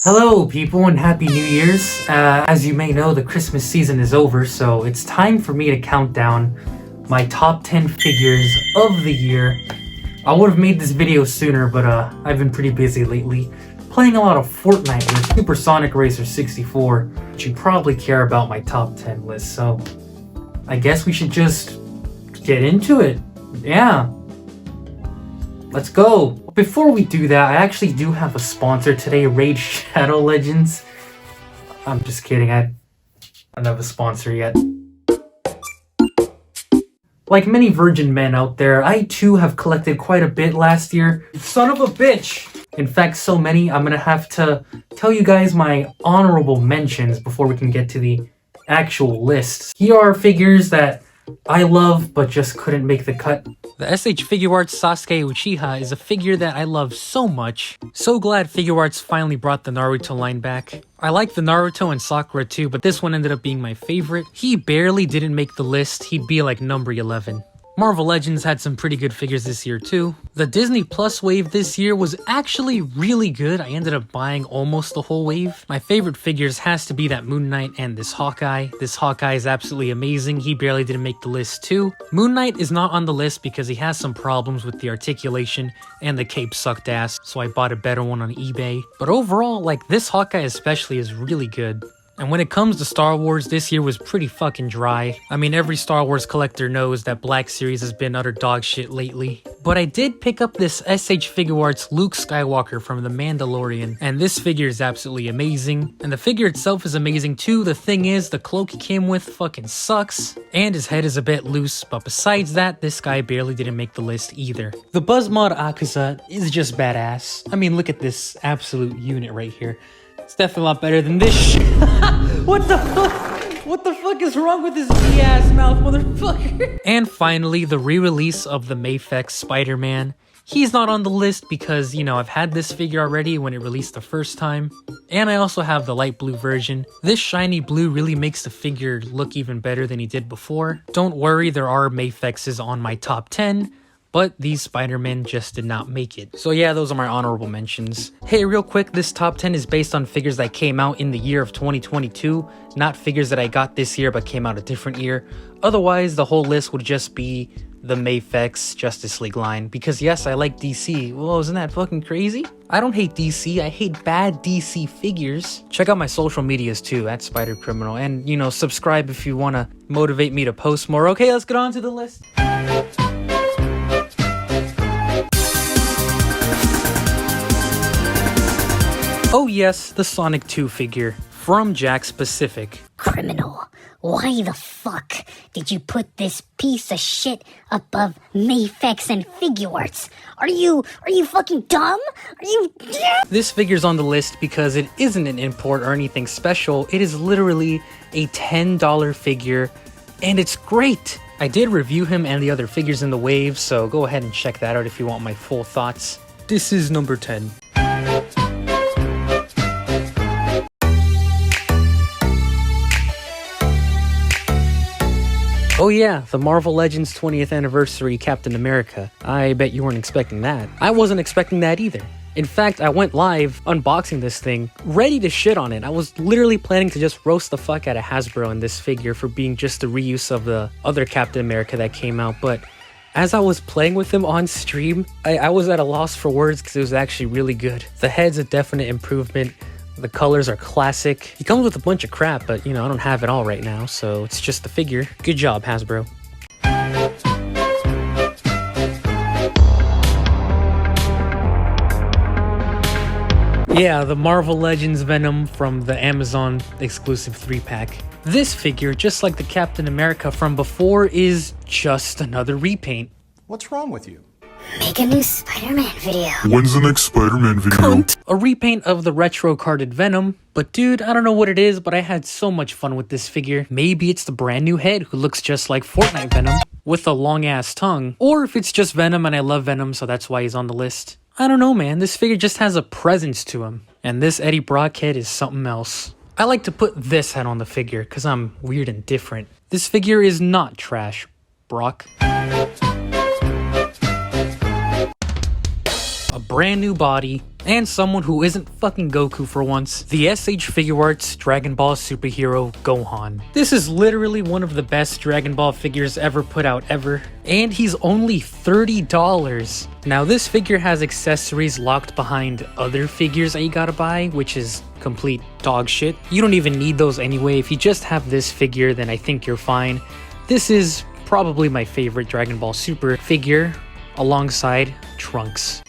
Hello people and Happy New Year's. As you may know, the Christmas season is over, so it's time for me to count down my top 10 figures of the year. I would have made this video sooner, but I've been pretty busy lately, playing a lot of Fortnite with Supersonic Racer 64, but you probably care about my top 10 list, so I guess we should just get into it. Yeah. Let's go. Before we do that, I actually do have a sponsor today, Raid Shadow Legends. I'm just kidding, I don't have a sponsor yet. Like many virgin men out there, I too have collected quite a bit last year. Son of a bitch! In fact, so many, I'm gonna have to tell you guys my honorable mentions before we can get to the actual list. Here are figures that I love but just couldn't make the cut. The SH Figuarts Sasuke Uchiha is a figure that I love so much. So glad Figuarts finally brought the Naruto line back. I like the Naruto and Sakura too, but this one ended up being my favorite. He barely didn't make the list, he'd be like number 11. Marvel Legends had some pretty good figures this year too. The Disney Plus wave this year was actually really good. I ended up buying almost the whole wave. My favorite figures has to be that Moon Knight and this Hawkeye. This Hawkeye is absolutely amazing. He barely didn't make the list too. Moon Knight is not on the list because he has some problems with the articulation and the cape sucked ass, so I bought a better one on eBay. But overall, like this Hawkeye especially is really good. And when it comes to Star Wars, this year was pretty fucking dry. I mean, every Star Wars collector knows that Black Series has been utter dog shit lately. But I did pick up this SH Figuarts Luke Skywalker from The Mandalorian, and this figure is absolutely amazing. And the figure itself is amazing too. The thing is, the cloak he came with fucking sucks, and his head is a bit loose, but besides that, this guy barely didn't make the list either. The Buzzmod Akusa is just badass. I mean, look at this absolute unit right here. It's definitely a lot better than this shit. What the fuck? What the fuck is wrong with this big-ass mouth, motherfucker? And finally, the re-release of the Mafex Spider-Man. He's not on the list because, you know, I've had this figure already when it released the first time. And I also have the light blue version. This shiny blue really makes the figure look even better than he did before. Don't worry, there are Mafexes on my top 10. But these Spider-Men just did not make it. So yeah, those are my honorable mentions. Hey, real quick, this top 10 is based on figures that came out in the year of 2022, not figures that I got this year but came out a different year. Otherwise, the whole list would just be the Mafex Justice League line. Because yes, I like DC. Whoa, isn't that fucking crazy? I don't hate DC, I hate bad DC figures. Check out my social medias too, at Spider Criminal. And, you know, subscribe if you want to motivate me to post more. Okay, let's get on to the list. Oh yes, the Sonic 2 figure from Jakks Pacific. Criminal, why the fuck did you put this piece of shit above Mafex and Figuarts? Are you fucking dumb? Are you... This figure's on the list because it isn't an import or anything special. It is literally a $10 figure, and it's great. I did review him and the other figures in the wave, so go ahead and check that out if you want my full thoughts. This is number 10. Oh yeah, the Marvel Legends 20th Anniversary Captain America. I bet you weren't expecting that. I wasn't expecting that either. In fact, I went live unboxing this thing, ready to shit on it. I was literally planning to just roast the fuck out of Hasbro in this figure for being just a reuse of the other Captain America that came out, but as I was playing with him on stream, I was at a loss for words because it was actually really good. The head's a definite improvement. The colors are classic. He comes with a bunch of crap, but you know, I don't have it all right now, so it's just the figure. Good job, Hasbro. Yeah, the Marvel Legends Venom from the Amazon exclusive 3-pack. This figure, just like the Captain America from before, is just another repaint. What's wrong with you? Make a new Spider-Man video. When's the next Spider-Man video? Cunt. A repaint of the retro carded Venom. But dude, I don't know what it is, but I had so much fun with this figure. Maybe it's the brand new head who looks just like Fortnite Venom with a long ass tongue. Or if it's just Venom and I love Venom, so that's why he's on the list. I don't know, man. This figure just has a presence to him. And this Eddie Brock head is something else. I like to put this head on the figure because I'm weird and different. This figure is not trash, Brock. brand new body, and someone who isn't fucking Goku for once, the SH Figuarts Dragon Ball superhero Gohan. This is literally one of the best Dragon Ball figures ever put out ever, and he's only $30. Now this figure has accessories locked behind other figures that you gotta buy, which is complete dog shit. You don't even need those anyway. If you just have this figure, then I think you're fine. This is probably my favorite Dragon Ball Super figure, alongside Trunks.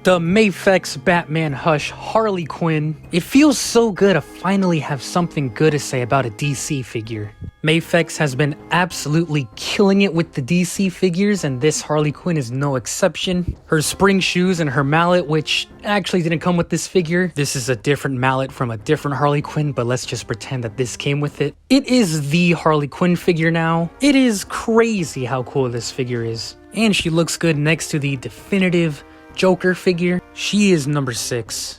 The Mafex Batman Hush Harley Quinn. It feels so good to finally have something good to say about a DC figure. Mafex has been absolutely killing it with the DC figures, and this Harley Quinn is no exception. Her spring shoes and her mallet, which actually didn't come with this figure. This is a different mallet from a different Harley Quinn, but let's just pretend that this came with it. It is the Harley Quinn figure now. It is crazy how cool this figure is. And she looks good next to the definitive Joker figure. She is number 6.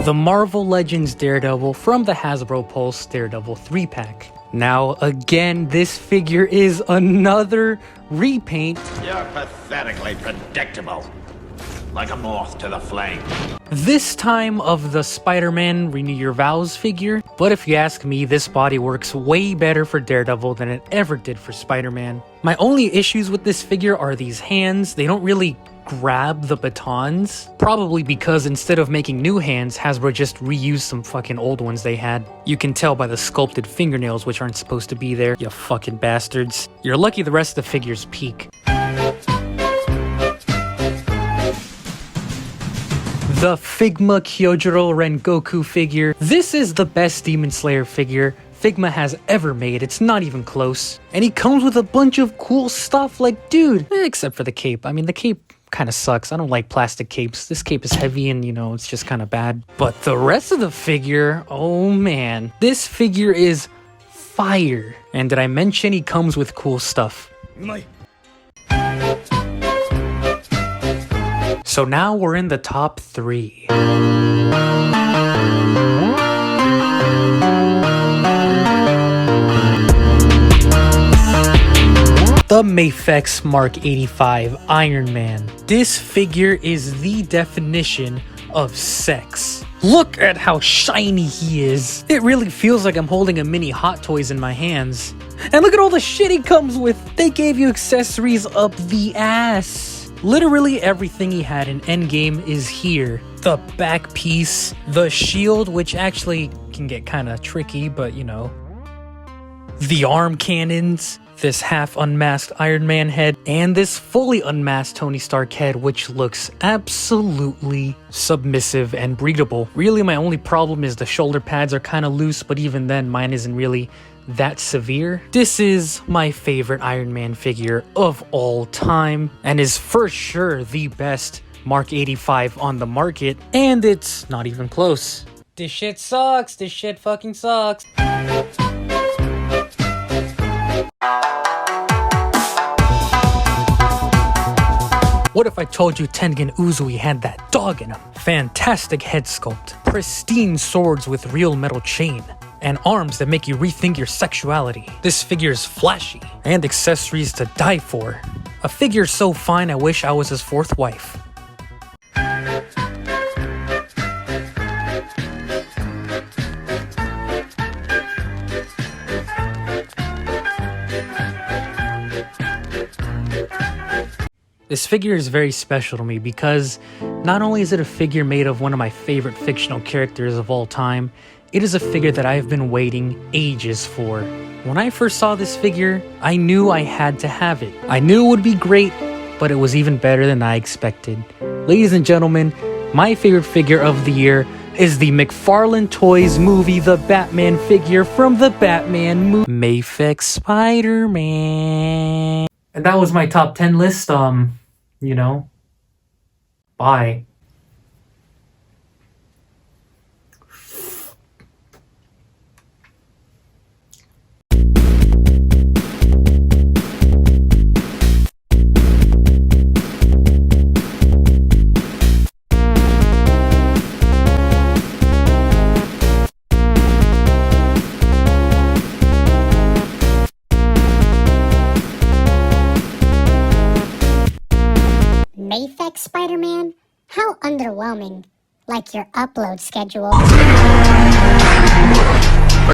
The Marvel Legends Daredevil from the Hasbro Pulse Daredevil 3-pack. Now again, this figure is another repaint. You're pathetically predictable. Like a moth to the flame. This time of the Spider-Man Renew Your Vows figure, but if you ask me, this body works way better for Daredevil than it ever did for Spider-Man. My only issues with this figure are these hands. They don't really grab the batons, probably because instead of making new hands, Hasbro just reused some fucking old ones they had. You can tell by the sculpted fingernails, which aren't supposed to be there, you fucking bastards. You're lucky the rest of the figures peak. The Figma Kyojuro Rengoku figure. This is the best Demon Slayer figure Figma has ever made. It's not even close. And he comes with a bunch of cool stuff, like, dude, except for the cape. I mean, the cape kind of sucks. I don't like plastic capes. This cape is heavy and, you know, it's just kind of bad. But the rest of the figure, oh man. This figure is fire. And did I mention he comes with cool stuff? So now we're in the top 3. The Mafex Mark 85 Iron Man. This figure is the definition of sex. Look at how shiny he is. It really feels like I'm holding a mini Hot Toys in my hands. And look at all the shit he comes with. They gave you accessories up the ass. Literally everything he had in Endgame is here. The back piece, the shield, which actually can get kind of tricky, but you know. The arm cannons, this half unmasked Iron Man head, and this fully unmasked Tony Stark head, which looks absolutely submissive and breedable. Really, my only problem is the shoulder pads are kind of loose, but even then, mine isn't really that severe. This is my favorite Iron Man figure of all time, and is for sure the best Mark 85 on the market, and it's not even close. This shit sucks. This shit fucking sucks. What if I told you Tengen Uzui had that dog in him? Fantastic head sculpt, pristine swords with real metal chain, and arms that make you rethink your sexuality. This figure is flashy, and accessories to die for. A figure so fine I wish I was his 4th wife. This figure is very special to me because not only is it a figure made of one of my favorite fictional characters of all time, it is a figure that I've been waiting ages for. When I first saw this figure, I knew I had to have it. I knew it would be great, but it was even better than I expected. Ladies and gentlemen, my favorite figure of the year is the McFarlane Toys movie, the Batman figure from the Batman movie, Mafex Spider-Man. And that was my top 10 list. You know, bye. Mafex Spider-Man? How underwhelming. Like your upload schedule.